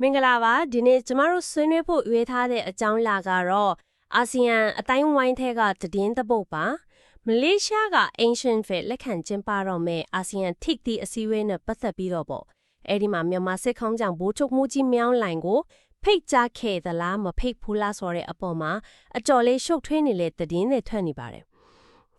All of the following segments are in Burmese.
မင်္ဂလာပါဒီနေ့ကျမတို့ဆွေးနွေးဖို့ရွေးထားတဲ့အကြောင်းအရာကတော့အာဆီယံအတိုင်းဝိုင်းထဲကသတင်းတစ်ပုဒ်ပါမလေးရှားက Ancient Fair လက်ခံကျင်းပတော့မဲ့အာဆီယံထိပ်သီးအစည်းအဝေးနဲ့ပတ်သက်ပြီးတော့ပေါ့အဲ့ဒီမှာမြန်မာစစ်ခေါင်းဆောင်ဗိုလ်ချုပ်မှုကြီးမြောင်းလှိုင်ကိုဖိတ်ကြားခဲ့သလားမဖိတ်ဘူးလားဆိုတဲ့အပေါ်မှာအကြော်လေးရှုပ်ထွေးနေတဲ့သတင်းတွေထွက်နေပါတယ်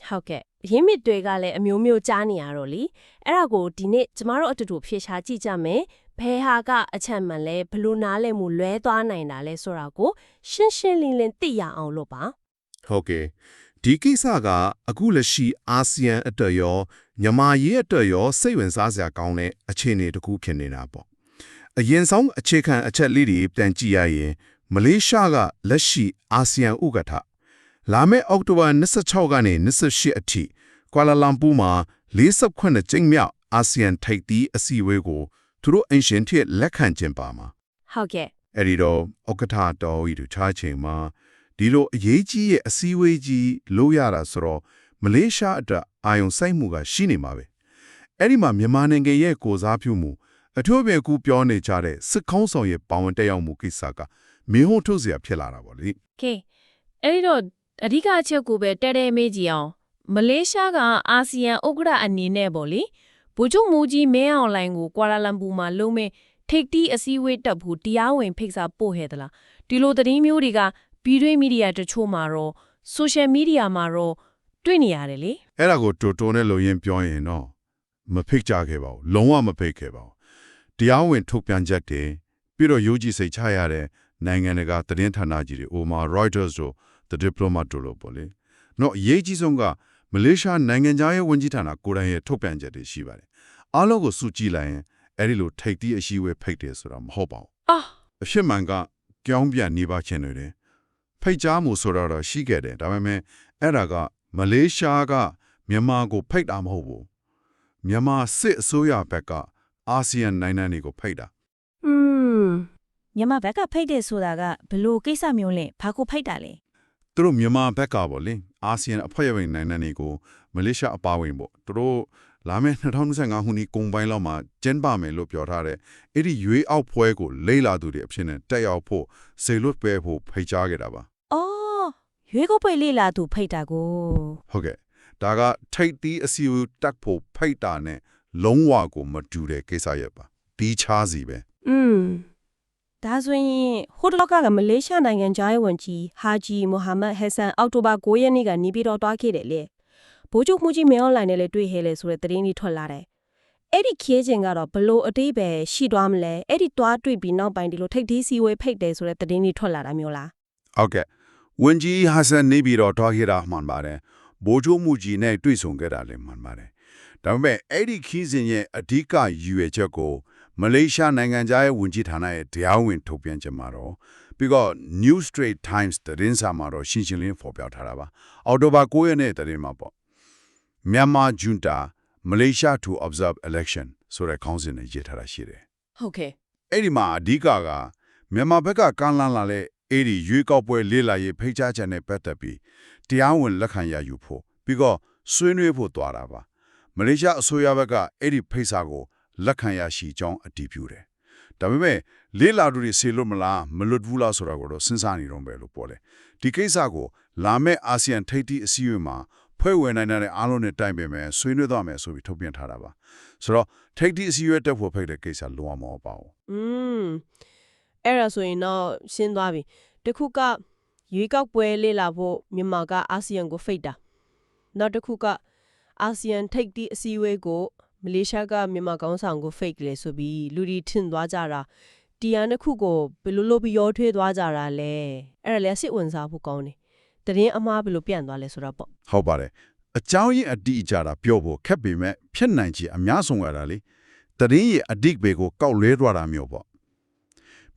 ဟုတ်ကဲ့ရင်းမြစ်တွေကလည်းအမျိုးမျိုးကြားနေရတော့လीအဲ့ဒါကိုဒီနေ့ကျမတို့အတူတူဖြေရှာကြည့်ကြမယ်ဘဲဟာကအချက်မှန်လဲဘလို့နားလဲမှုလွဲသွားနိုင်တာလဲဆိုတာကိုရှင်းရှင်းလင်းလင်းသိရအောင်လို့ပါဟုတ်ကဲ့ဒီကိစ္စကအခုလက်ရှိအာဆီယံအတွက်ရောမြန်မာရေးအတွက်ရောစိတ်ဝင်စားစရာကောင်းတဲ့အခြေအနေတစ်ခုဖြစ်နေတာပေါ့အရင်ဆုံးအခြေခံအချက်လေးတွေပြန်ကြည့်ရရင်မလေးရှားကလက်ရှိအာဆီယံဥက္ကဋ္ဌလာမယ့်အောက်တိုဘာ26ကနေ28အထိကွာလာလမ်ပူမှာ48ကျင်းမြောက်အာဆီယံထိပ်သီးအစည်းအဝေးကိုသူတို့အင်ရှင်ထက်လက်ခံကျင်းပမှာဟုတ်ကဲ့အဲ့ဒီတော့ဥက္ကဋ္ဌတော်ဤတို့ချားချိန်မှာဒီလိုအရေးကြီးရဲ့အစည်းအဝေးကြီးလို့ရတာဆိုတော့မလေးရှားအတွက်အာယုံစိုက်မှုကရှိနေမှာပဲအဲ့ဒီမှာမြန်မာနိုင်ငံရဲ့ကိုစားပြုမှုအထူးပဲကူပြောနေကြတဲ့စစ်ခေါင်းဆောင်ရဲ့ပါဝင်တက်ရောက်မှုကိစ္စကမင်းဟုတ်ထုတ်စရာဖြစ်လာတာပေါ့လေကဲအဲ့ဒီတော့အဓိကအချက်ကိုပဲတဲတဲမေးကြည့်အောင်မလေးရှားကအာဆီယံဥက္ကဋ္ဌအနေနဲ့ပေါ့လေဗိုလ်ချုပ်မှုကြီးမင်းအောင်လှိုင်ကိုကွာလာလမ်ပူမှာလုံးမဲ့ထိပ်တီးအစည်းအဝေးတက်ဖို့တရားဝင်ဖိတ်စာပို့ခဲ့သလားဒီလိုသတင်းမျိုးတွေကပြည်တွင်းမီဒီယာတချို့မှာတော့ဆိုရှယ်မီဒီယာမှာတော့တွေ့နေရတယ်လေအဲ့ဒါကိုတိုတိုနဲ့လိုရင်းပြောရင်တော့မဖိတ်ကြခဲ့ပါဘူးလုံးဝမဖိတ်ခဲ့ပါဘူးတရားဝင်ထုတ်ပြန်ချက်တွေပြီးတော့ယူကြီးစိတ်ချရတဲ့နိုင်ငံတကာသတင်းဌာနကြီးတွေ Reuters တို့ The Diplomat တို့လို့ပေါ့လေနော်အရေးကြီးဆုံးကမလေးရှားနိုင်ငံသားရေးဝန်ကြီးဌာနကိုယ်တိုင်ရဲ့ထုတ်ပြန်ချက်တွေရှိပါတယ်အားလုံးကိုစုကြည့်လိုက်ရင်အဲ့ဒီလိုထိပ်သီးအစည်းအဝေးဖိတ်တယ်ဆိုတာမဟုတ်ပါဘူးအဖြစ်မှန်ကကြောင်းပြန်နေပါချင်းတွေဖိတ်ကြားမှုဆိုတော့ရှိခဲ့တယ်ဒါပေမဲ့အဲ့ဒါကမလေးရှားကမြန်မာကိုဖိတ်တာမဟုတ်ဘူးမြန်မာစစ်အစိုးရဘက်ကအာဆီယံနိုင်ငံတွေကိုဖိတ်တာမြန်မာဘက်ကဖိတ်တယ်ဆိုတာကဘလို့ကိစ္စမျိုးလဲဘာကိုဖိတ်တာလဲသူတို့မြန်မာဘက်ကပေါ့လေအာဆီယံအဖွဲ့ဝင်နိုင်ငံတွေကိုမလေးရှားအပါအဝင်ပေါ့သူတို့လာမယ့်2025ခုနှစ်ကုန်ပိုင်းလောက်မှာကျင်းပမယ်လို့ပြောထားတယ်အဲ့ဒီရွေးအောက်ပွဲကိုလိမ့်လာသူတွေအဖြစ်နဲ့တက်ရောက်ဖို့စေလွတ်ပဲဖို့ဖိတ်ကြားခဲ့တာပါအော်ရွေးကောက်ပွဲလိမ့်လာသူဖိတ်တာကိုဟုတ်ကဲ့ဒါကထိတ်တီးအစီအဝေးတက်ဖို့ဖိတ်တာနဲ့လုံးဝကိုမတူတဲ့ကိစ္စရဲ့ပါဒီချားစီပဲဒါဆိုရင်ဟိုတလောက်ကမလေးရှားနိုင်ငံသားရေးဝန်ကြီးဟာဂျီမိုဟာမက်ဟက်ဆန်အောက်တိုဘာ9ရက်နေ့ကနေပြီးတော့တွားခဲ့တယ်လေဗိုလ်ချုပ်မှုကြီးမင်းအောင်လှိုင်နဲ့လည်းတွေ့ဟဲလေဆိုတဲ့သတင်းကြီးထွက်လာတယ်အဲ့ဒီခီးချင်းကတော့ဘလို့အတိတ်ပဲရှိသွားမလဲအဲ့ဒီတွားတွေ့ပြီးနောက်ပိုင်းဒီလိုထိတ်ဒီစီဝေးဖိတ်တယ်ဆိုတဲ့သတင်းကြီးထွက်လာတာမျိုးလားဟုတ်ကဲ့ဝန်ကြီးဟာဆန်နေပြီးတော့တွားခဲ့တာမှန်ပါတယ်ဗိုလ်ချုပ်မှုကြီးနဲ့တွေ့ဆုံခဲ့တာလည်းမှန်ပါတယ်ဒါပေမဲ့အဲ့ဒီခီးစဉ်ရဲ့အဓိကရည်ရွယ်ချက်ကိုမလေးရှားနိုင်ငံသားရဲ့ဝန်ကြီးဌာနရဲ့တရားဝင်ထုတ်ပြန်ချက်မှာတော့ပြီးတော့ New Straits Times သတင်းစာမှာတော့ရှင်းရှင်းလင်းဖော်ပြထားတာပါအော်တိုဘာ9ရက်နေ့သတင်းမှာပေါ့မြန်မာဂျွန်တာ Malaysia to observe election ဆိုတဲ့ခေါင်းစဉ်နဲ့ရေးထားတာရှိတယ်ဟုတ်ကဲ့အဲ့ဒီမှာအဓိကမြန်မာဘက်ကကမ်းလှမ်းလာတဲ့အဲ့ဒီရွေးကောက်ပွဲလေးလာရေးဖိတ်ကြားချက်နဲ့ပတ်သက်ပြီးတရားဝင်လက်ခံရယူဖို့ပြီးတော့ဆွေးနွေးဖို့သွားတာပါမလေးရှားအစိုးရဘက်ကအဲ့ဒီဖိတ်စာကိုလက်ခံရရှိကြောင်းအတည်ပြုတယ်ဒါပေမဲ့လေးလာသူတွေဆေလို့မလားမလွတ်ဘူးလားဆိုတာကိုတော့စဉ်းစားနေတော့ပဲလို့ပြောတယ်ဒီကိစ္စကိုလာမယ့်အာဆီယံထိပ်သီးအစည်းအဝေးမှာဖွဲ့ဝင်နိုင်တဲ့အားလုံးနဲ့တိုင်ပင်မယ်ဆွေးနွေးသွားမယ်ဆိုပြီးထုတ်ပြန်ထားတာပါဆိုတော့ထိပ်သီးအစည်းအဝေးတက်ဖို့ဖိတ်တဲ့ကိစ္စလုံးဝမဟုတ်ပါဘူးအဲ့ဒါဆိုရင်တော့ရှင်းသွားပြီတခုကရွေးကောက်ပွဲလေ့လာဖို့မြန်မာကအာဆီယံကိုဖိတ်တာနောက်တစ်ခုကအာဆီယံထိပ်သီးအစည်းအဝေးကိုမလေးရှားကမြန်မာကောင်းဆောင်ကိုဖိတ်ကလေးဆိုပြီးလူတွေထင်သွားကြတာတရားနှစ်ခုကိုဘယ်လိုလုပ်ပြီးရောထွေးသွားကြတာလဲအဲ့ဒါလည်းစစ်ဝင်စားဖို့ကောင်းတယ်တရင်အမားဘယ်လိုပြန်သွားလဲဆိုတာပေါ့ဟုတ်ပါတယ်အကြောင်းရင်းအတိအကျတာပြောဖို့ခက်ပေမဲ့ဖြစ်နိုင်ချေအများဆုံးရတာလေတရင်ရဲ့အဓိပ္ပာယ်ကိုကောက်လဲသွားတာမျိုးပေါ့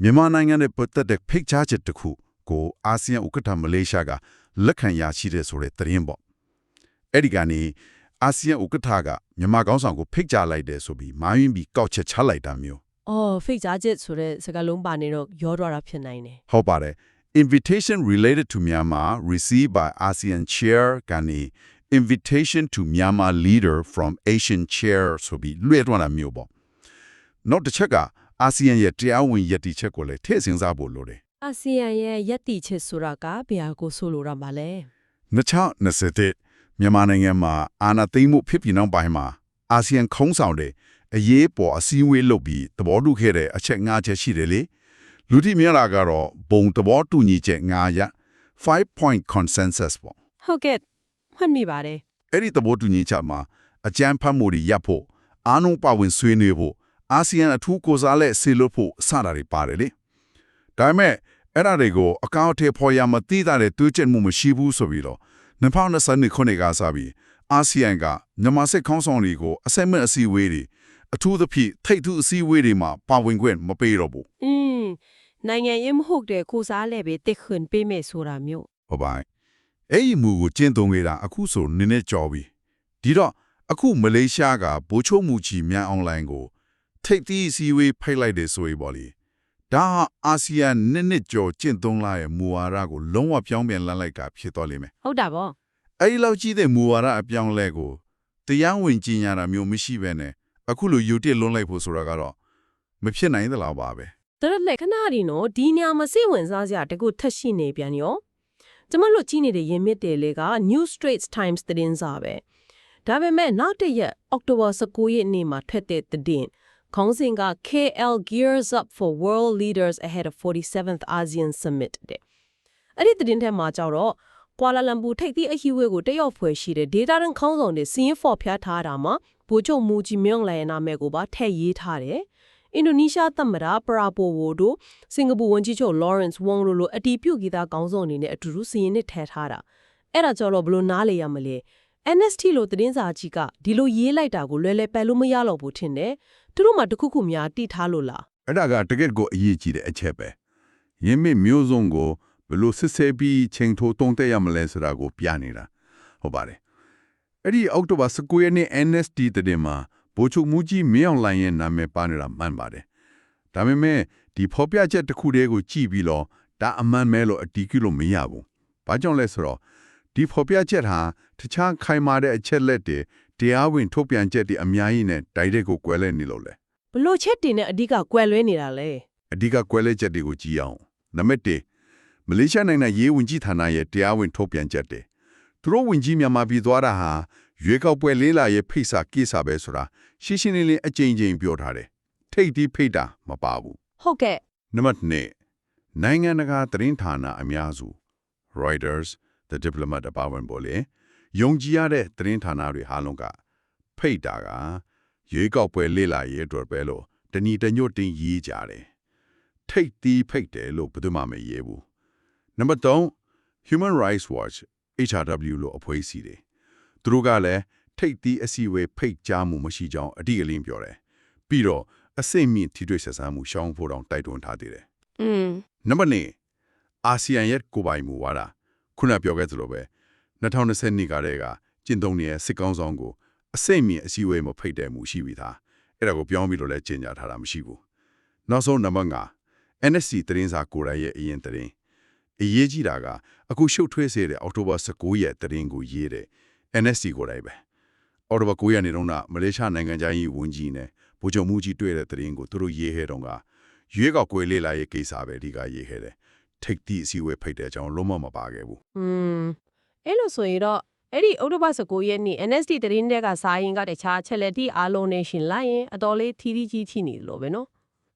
မြန်မာနိုင်ငံရဲ့ပတ်သက်တဲ့ဖိတ်ကြားချက်တစ်ခုကိုအာဆီယံဥက္ကဋ္ဌမလေးရှားကလက်ခံရရှိတဲ့ဆိုတဲ့တရင်ပေါ့အဲ့ဒီကနေအာဆီယံဥက္ကဋ္ဌကမြန်မာကောင်းဆောင်ကိုဖိတ်ကြားလိုက်တယ်ဆိုပြီးမိုင်းပြီးကောက်ချက်ချလိုက်တာမျိုးဖိတ်ကြားချက်ဆိုတဲ့စကားလုံးပါနေတော့ရောတော့တာဖြစ်နိုင်တယ်ဟုတ်ပါတယ် invitation related to Myanmar received by ASEAN chair ကနေ invitation to Myanmar leader from Asian chair ဆိုပြီးလွှဲတော့တာမျိုးပေါ့နောက်တစ်ချက်က အာဆီယံရဲ့တရားဝင်ယက်တီချက်ကိုလည်းထည့်စဉ်းစားဖို့လိုတယ် အာဆီယံရဲ့ယက်တီချက်ဆိုတာကဘယ်ဟာကိုဆိုလိုရမှာလဲ 2021မြန်မာနိုင်ငံမှာအာဏာသိမ်းမှုဖြစ်ပြီးနောက်ပိုင်းမှာအာဆီယံခုံးဆောင်တဲ့အရေးပေါ်အစည်းအဝေးလုပ်ပြီးသဘောတူခဲ့တဲ့အချက်၅ချက်ရှိတယ်လေလူတိမြလာကတော့ဘုံသဘောတူညီချက်9ရပ် 5-point consensus ပေါ့ ဟုတ်ကဲ့မှတ်မိပါတယ် အဲ့ဒီသဘောတူညီချက်မှာအကြမ်းဖက်မှုတွေရပ်ဖို့အားလုံးပါဝင်ဆွေးနွေးဖို့အာဆီယံအထူးကိုယ်စားလှယ်ဆီလို့ဖို့စတာတွေပါတယ်လေဒါပေမဲ့အဲ့ဒါတွေကိုအကောင့်အထည်ဖော်ရမသိတဲ့တွေးချက်မှုမရှိဘူးဆိုပြီးတော့2022ခုနှစ်ကစပြီးအာဆီယံကမြန်မာစစ်ခေါင်းဆောင်တွေကိုအစက်မဲ့အစည်းအဝေးတွေအထူးသဖြင့်ထိပ်ထူးအစည်းအဝေးတွေမှာပါဝင်ခွင့်မပေးတော့ဘူး နိုင်ငံရေးမဟုတ်တဲ့ကိုစားလဲပဲတက်ခွန်ပေးမယ်ဆိုတာမျိုး ဟုတ်ပါအဲ့ဒီမူကိုကျင့်သုံးနေတာအခုဆိုနည်းနည်းကြော်ပြီဒီတော့အခုမလေးရှားကဗိုလ်ချုပ်မှုကြီးမြန်အွန်လိုင်းကိုထိပ်သီးအစည်းအဝေးဖိတ်လိုက်တယ်ဆိုရင်ပေါ့လေဒါဟာအာဆီယံနှစ်ကျော်ကျင့်သုံးလာရဲ့မူဝါဒကိုလုံးဝပြောင်းပြန်လှန်လိုက်တာဖြစ်သွားလိမ့်မယ် ဟုတ်တာပေါ့ အဲ့ဒီလောက်ကြီးတဲ့မူဝါဒအပြောင်းလဲကိုတရားဝင်ကြီးညာတာမျိုးမရှိဘဲနဲ့အခုလိုယူတစ်လွန်းလိုက်ဖို့ဆိုတာကတော့မဖြစ်နိုင်သလားပါပဲ တရက်လက်ခဏဒီနော်ဒီညမှာစိတ်ဝင်စားစရာတကူထက်ရှိနေပြန်ရောကျမတို့ကြည့်နေတဲ့ရင်မြစ်တယ်လေက New Straits Times သတင်းစာပဲဒါပေမဲ့နောက်တစ်ရက် October 19ရက်နေ့မှာထွက်တဲ့သတင်းခေါင်းစဉ်က KL gears up for world leaders ahead of 47th ASEAN Summit တဲ့အဲ့ဒီသတင်းထဲမှာကြောတော့ကွာလာလမ်ပူထိပ်သီးအစည်းအဝေးကိုတက်ရောက်ဖွယ်ရှိတဲ့ data ရန်ခေါင်းဆောင်တွေစီးရင်ဖော်ပြထားတာမှာဗိုလ်ချုပ်မူကြီးမြင့်လိုင်နာမည်ကိုပါထည့်ရေးထားတယ်အင်ဒိုနီးရှားသမ္မတပရာပိုဝိုတို့စင်ကာပူဝန်ကြီးချုပ် Lawrence Wong တို့လိုအတီးပြုတ်ဂီတာခေါင်းဆောင်တွေနဲ့အတူတူစီးရင်နဲ့ထည့်ထားတာအဲ့ဒါကြောင့်ဘလို့နားလေရမလဲ NST လို့သတင်းစာကြီးကဒီလိုရေးလိုက်တာကိုလွယ်လွယ်ပယ်လို့မရတော့ဘူးထင်တယ်သူတို့မှတခုခုများတိထားလို့လား အဲ့ဒါကတကယ့်ကိုအရေးကြီးတဲ့အချက်ပဲရင်းမြစ်မျိုးစုံကိုဘယ်လိုစစ်ဆေးပြီးချိန်ထိုးတုံးတက်ရမလဲဆိုတာကိုပြနေတာဟုတ်ပါတယ်အဲ့ဒီအောက်တိုဘာ19ရက်နေ့ NST တဲ့မှာဗိုလ်ချုပ်မူကြီးမင်းအောင်လှိုင်ရဲ့နာမည်ပါနေတာမှန်ပါတယ်ဒါပေမဲ့ဒီဖော်ပြချက်တစ်ခုတည်းကိုကြည့်ပြီးတော့ဒါအမှန်မဲလို့အတီးပြုလို့မရဘူးဘာကြောင့်လဲဆိုတော့ဒီဖော်ပြချက်ဟာတခြားခိုင်မာတဲ့အချက်လက်တွေတရားဝင်ထုတ်ပြန်ချက်တွေအများကြီးနဲ့တိုက်တဲ့ကိုကွဲလဲနေလို့လဲ ဘလို့ချက်တင်နဲ့အဓိကကွယ်လွဲနေတာလဲ အဓိကကွဲလဲချက်တွေကိုကြည့်အောင်နံပါတ်1မလေးရှားနိုင်ငံရေးဝန်ကြီးဌာနရဲ့တရားဝင်ထုတ်ပြန်ချက်တွေသူတို့ဝန်ကြီးမြန်မာပြည်သွားတာဟာရွေးကောက်ပွဲလေးလာရဲ့ဖိစာကိစ္စပဲဆိုတာရှင်းရှင်းလင်းလင်းအကြိမ်ကြိမ်ပြောထားတယ်ထိတ်ဒီဖိတာမပါဘူး ဟုတ်ကဲ့ နံပါတ်2နိုင်ငံတကာသတင်းဌာနအများစု Reuters The Diplomat အပါအဝင်ပေါ်လေယုံကြည်ရတဲ့သတင်းဌာနတွေဟာလုံးကဖိတ်တာကရွေးကောက်ပွဲလေးလာရဲ့အတွက်ပဲလို့တဏီတညွတ်တင်ရေးကြတယ်ထိတ်တီးဖိတ်တယ်လို့ဘယ်သူမှမရေးဘူးနံပါတ်3 Human Rights Watch HRW လို့အဖွဲ့အစည်းတွေသူတို့ကလည်းထိတ်တီးအစည်းအဝေးဖိတ်ကြားမှုမရှိကြောင်းအတိအလင်းပြောတယ်ပြီးတော့အစိမ့်မြင့်ထိတွေ့ဆက်ဆံမှုရှောင်ဖို့တောင်တိုက်တွန်းထားသေးတယ်နံပါတ်4အာဆီယံရဲ့ကိုယ်ပိုင်မူဝါဒခုနပြောခဲ့သလိုပဲ2020ကတည်းကကျင့်သုံးနေတဲ့စစ်ကောင်းဆောင်ကိုအစိမ့်မြင့်အစည်းအဝေးမှာဖိတ်တယ်မှုရှိပြီးသားအဲ့ဒါကိုပြောင်းပြီးတော့လည်းကြေညာထားတာမရှိဘူးနောက်ဆုံးနံပါတ်5 NSC သတင်းစာကိုယ်တိုင်ရဲ့အရင်သတင်းအရေးကြီးတာကအခုရှုပ်ထွေးစေတဲ့အောက်တိုဘာ19ရက်သတင်းကိုရေးတဲ့ NSC ကိုယ်တိုင်ပဲအောက်တိုဘာ9ရက်နေ့တုန်းကမလေးရှားနိုင်ငံသားရေးဝန်ကြီးနဲ့ဗိုလ်ချုပ်မှုကြီးတွေ့တဲ့သတင်းကိုသူတို့ရေးခဲ့တော့ကရွေးကောက်ပွဲလေးလာရဲ့ကိစ္စပဲဒီကရေးခဲ့တယ်ထိတ်တိအစည်းအဝေးဖိတ်တဲ့အကြောင်းလုံးဝမပါခဲ့ဘူးအဲ့လိုဆိုရင်တော့အဲ့ဒီအောက်တိုဘာ19ရက်နေ့ NST သတင်းတွေကစာရင်ကတခြားချက်လက်ဒီအားလုံးနဲ့ရှင်လိုက်ရင်အတော်လေးထီးထီးကြီးချနေလို့ပဲနော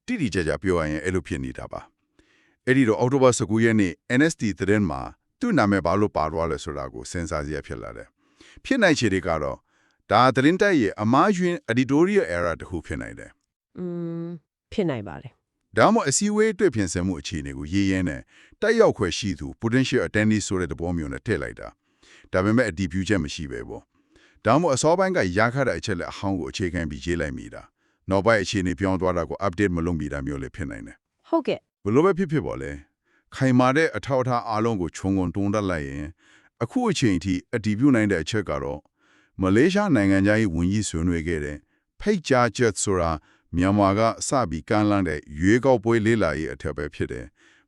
်တိတိကျကျပြောရရင်အဲ့လိုဖြစ်နေတာပါအဲ့ဒီတော့အောက်တိုဘာ19ရက်နေ့ NST သတင်းမှာသူ့နာမည်ဘာလို့ပါသွားလဲဆိုတာကိုစဉ်းစားစရာဖြစ်လာတယ်ဖြစ်နိုင်ခြေတွေကတော့ဒါသတင်းတိုက်ရဲ့အမားယွင်း editorial error တခုဖြစ်နိုင်တယ်ဖြစ်နိုင်ပါတယ်ဒါမှမဟုတ်အစည်းအဝေးအတွက်ပြင်ဆင်မှုအခြေအနေကိုရေးရင်းနဲ့တက်ရောက်ခွင့်ရှိသူ potential attendees ဆိုတဲ့သဘောမျိုးနဲ့ထည့်လိုက်တာဒါပေမဲ့အတည်ပြုချက်မရှိပဲပေါ့ဒါမှမဟုတ်အစောပိုင်းကရခတဲ့အချက်လက်အဟောင်းကိုအခြေခံပြီးရေးလိုက်မိတာနောက်ပိုင်းအခြေအနေပြောင်းသွားတာကို update မလုပ်မိတာမျိုးလည်းဖြစ်နိုင်တယ်ဟုတ်ကဲ့ဘယ်လိုပဲဖြစ်ပေါ့လေခိုင်မာတဲ့အထောက်အထားအားလုံးကိုခြုံငုံတွန်းတက်လိုက်ရင်အခုအချိန်ထိအတည်ပြုနိုင်တဲ့အချက်ကတော့မလေးရှားနိုင်ငံသားရေးဝန်ကြီးဆွေးနွေးခဲ့တဲ့ဖိတ်ကြားချက်ဆိုတာမြန်မာကစပြီးကမ်းလှမ်းတဲ့ရွေးကောက်ပွဲလေးလာရေးအထက်ပဲဖြစ်တယ်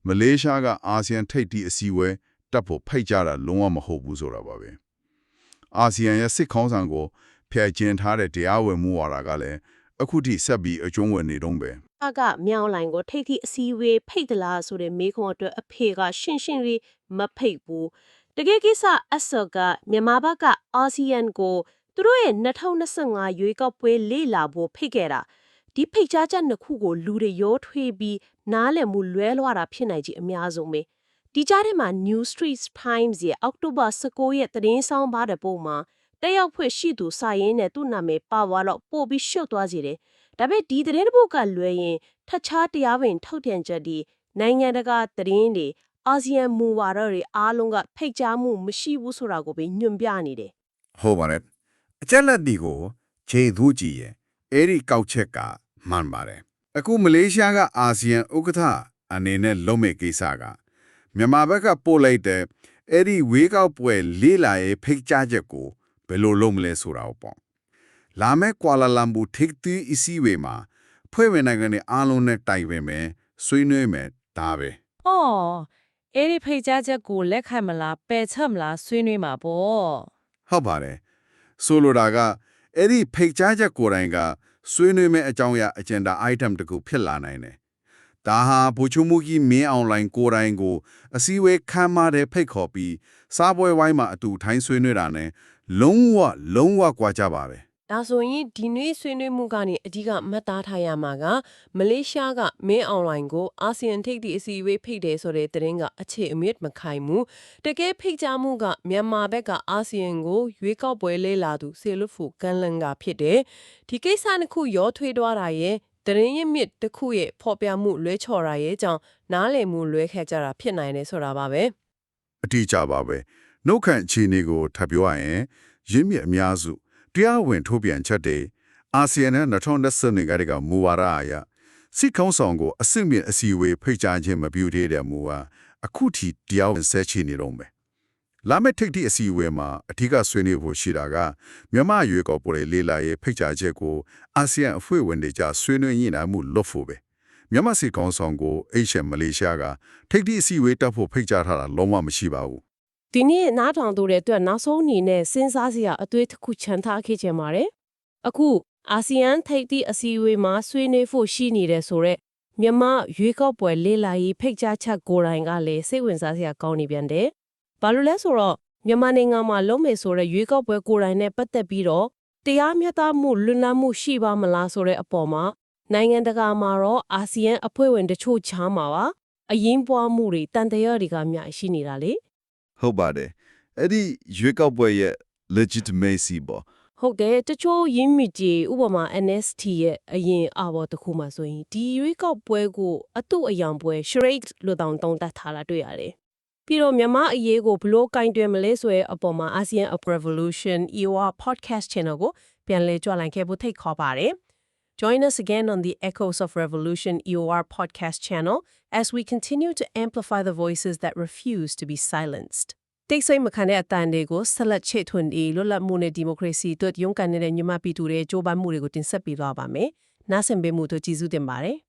မလေးရှားကအာဆီယံထိပ်တီးအစည်းအဝေးတက်ဖို့ဖိတ်ကြားတာလုံးဝမဟုတ်ဘူးဆိုတာပါပဲအာဆီယံရဲ့စစ်ခေါင်းဆောင်ကိုဖျက်ကျင်ထားတဲ့တရားဝင်မှုဝါဒကလည်းအခုထိဆက်ပြီးအကျုံးဝင်နေတော့ပဲ ကမြောင်းလိုင်းကိုထိတ်ထိအစည်းအဝေးဖိတ်သလားဆိုတဲ့မေးခွန်းအတွက်အဖေကရှင်းရှင်းလေးမဖိတ်ဘူးတကယ်ကိစ္စအဆော့ကမြန်မာဘက်ကအာဆီယံကိုသူတို့ရဲ့2025ရွေးကောက်ပွဲလေ့လာဖို့ဖိတ်ခဲ့တာဒီဖိတ်ကြားချက်နှစ်ခုကိုလူတွေရောထွေးပြီးနားလည်မှုလွဲလွှားတာဖြစ်နိုင်ကြီးအများဆုံးပဲဒီကြားထဲမှာ New Street Times ရဲ့အောက်တိုဘာ19ရက်သတင်းဆောင်ပါတဲ့ပုံမှာတက်ရောက်ဖွယ်ရှိသူစာရင်းနဲ့သူ့နာမည်ပါသွားတော့ပို့ပြီးရှုပ်သွားစေတယ်ဒါပေမဲ့ဒီသတင်းတစ်ပုဒ်ကလွယ်ရင်ထပ်ခြားတရားဝင်ထုတ်ပြန်ချက်ဒီနိုင်ငံတကာသတင်းတွေအာဆီယံမူဝါဒတွေအားလုံးကဖိတ်ကြားမှုမရှိဘူးဆိုတာကိုပဲညွှန်ပြနေတယ် ဟုတ်ပါတယ်အချက်လက်ဒီကိုခြေသူကြည့်ရဲ့အဲ့ဒီကောက်ချက်ကမှန်ပါတယ်အခုမလေးရှားကအာဆီယံဥက္ကဋ္ဌအနေနဲ့လုံးမဲ့ကိစ္စကမြန်မာဘက်ကပို့လိုက်တဲ့အဲ့ဒီဝေးကောက်ပွဲလေးလာရဲ့ဖိတ်ကြားချက်ကိုဘယ်လိုလုပ်မလဲဆိုတာပေါ့လာမဲ့ကွာလာလမ်ပူထိပ်သီးအစည်းအဝေးမှာဖွဲ့ဝင်နိုင်ငံတွေအားလုံးနဲ့တိုင်ပင်မယ်ဆွေးနွေးမယ်ဒါပဲ ။အော်အဲ့ဒီဖိတ်ကြားချက်ကိုလက်ခံမလားပယ်ချက်မလားဆွေးနွေးမှာပေါ့ ဟုတ်ပါတယ်ဆိုလိုတာကအဲ့ဒီဖိတ်ကြားချက်ကိုယ်တိုင်ကဆွေးနွေးမဲ့အကြောင်းအရာ agenda item တခုဖြစ်လာနိုင်တယ်ဒါဟာဘူချုံမူကြီးမင်းအွန်လိုင်းကိုယ်တိုင်ကိုအစည်းအဝေးခမ်းမတဲ့ဖိတ်ခေါ်ပြီးစားပွဲဝိုင်းမှာအတူထိုင်းဆွေးနွေးတာနဲ့လုံးဝကွာကြပါပဲ ဒါဆိုရင်ဒီနေ့ဆွေးနွေးမှုကနေအဓိကမှတ်သားထားရမှာကမလေးရှားကမင်းအွန်လိုင်းကိုအာဆီယံထိပ်သီးအစည်းအဝေးဖိတ်တယ်ဆိုတဲ့သတင်းကအခြေအမြစ်မခိုင်ဘူးတကယ်ဖိတ်ကြားမှုကမြန်မာဘက်ကအာဆီယံကိုရွေးကောက်ပွဲလေးလာသူဆေလွတ်ဖို့ကန်လန်ကဖြစ်တယ်ဒီကိစ္စနှစ်ခုရောထွေးသွားတာရဲ့သတင်းရင်းမြစ်တစ်ခုရဲ့ဖော်ပြမှုလွဲချော်တာရဲ့ကြောင့်နားလည်မှုလွဲခဲ့ကြတာဖြစ်နိုင်တယ်ဆိုတာပါပဲ အတိအကျပါပဲနှုတ်ခန့်အခြေအနေကိုထပ်ပြောရရင်ရင်းမြစ်အများစုတရားဝင်ထုတ်ပြန်ချက်တွေအာဆီယံနဲ့2020ကတည်းကမူဝါဒအရစစ်ကောင်ဆောင်ကိုအစစ်မြင့်အစည်းအဝေးဖိတ်ကြားခြင်းမပြုသေးတဲ့မူဝါအခုထိတရားဝင်ဆက်ချနေတော့မယ်လာမယ့်ထိပ်သီးအစည်းအဝေးမှာအထူးဆွေးနွေးဖို့ရှိတာကမြန်မာရွေးကောက်ပွဲလေးလာရေးဖိတ်ကြားချက်ကိုအာဆီယံအဖွဲ့ဝင်တွေကြားဆွေးနွေးညှိနှိုင်းမှုလုပ်ဖို့ပဲမြန်မာစစ်ကောင်ဆောင်ကိုHMမလေးရှားကထိပ်သီးအစည်းအဝေးတက်ဖို့ဖိတ်ကြားထားတာလုံးဝမရှိပါဘူး ဒီနေ့နားထောင်သူတဲ့အတွက်နောက်ဆုံးအနေနဲ့စဉ်းစားစရာအသွေးတစ်ခုချန်ထားခဲ့ကြပါရယ်အခုအာဆီယံထိပ်သီးအစည်းအဝေးမှာဆွေးနွေးဖို့ရှိနေတဲ့ဆိုတော့မြန်မာရွေးကောက်ပွဲလေးလာရေးဖိတ်ကြားချက်ကိုယ်တိုင်ကလည်းစိတ်ဝင်စားစရာကောင်းနေပြန်တယ်ဘာလို့လဲဆိုတော့မြန်မာနိုင်ငံမှာလုံးမေဆိုတဲ့ရွေးကောက်ပွဲကိုယ်တိုင်နဲ့ပတ်သက်ပြီးတော့တရားမျှတမှုလွတ်လပ်မှုရှိပါမလားဆိုတဲ့အပေါ်မှာနိုင်ငံတကာမှာတော့အာဆီယံအဖွဲ့ဝင်တချို့ချားမှာပါအရင်ပွားမှုတွေတန်တရားတွေကမြရှိနေတာလေ ဟုတ်ပါတယ်အဲ့ဒီရွေးကောက်ပွဲရဲ့ legitimacy ပေါ့ ဟုတ်တယ်တချို့ရင်းမြစ်ကြီးဥပမာ NST ရဲ့အရင်အဘော်တစ်ခုမှဆိုရင်ဒီရွေးကောက်ပွဲကိုအတုအယောင်ပွဲ charade လို့တောင်တုံးတက်ထားတာတွေ့ရတယ်ပြီးတော့မြန်မာအရေးကိုဘလို့ကင်တွယ်မလဲဆိုတဲ့အပေါ်မှာ ASEAN of Revolution EOR podcast channel ကိုပြန်လည်ကြွလိုက်ခဲ့ဖို့ထိတ်ခေါ်ပါတယ် Join us again on the Echoes of Revolution EOR podcast channel as we continue to amplify the voices that refuse to be silenced. တိတ်ဆိတ်မခံတဲ့အတန်တွေကိုဆက်လက်ချစ်ထွင်ပြီးလွတ်လပ်မှုနဲ့ဒီမိုကရေစီတို့ရုန်းကန်နေတဲ့ညီမပြည်သူတွေကြိုးပမ်းမှုတွေကိုတင်ဆက်ပေးသွားပါမယ်။နားဆင်ပေးမှုတို့ကျေးဇူးတင်ပါတယ်။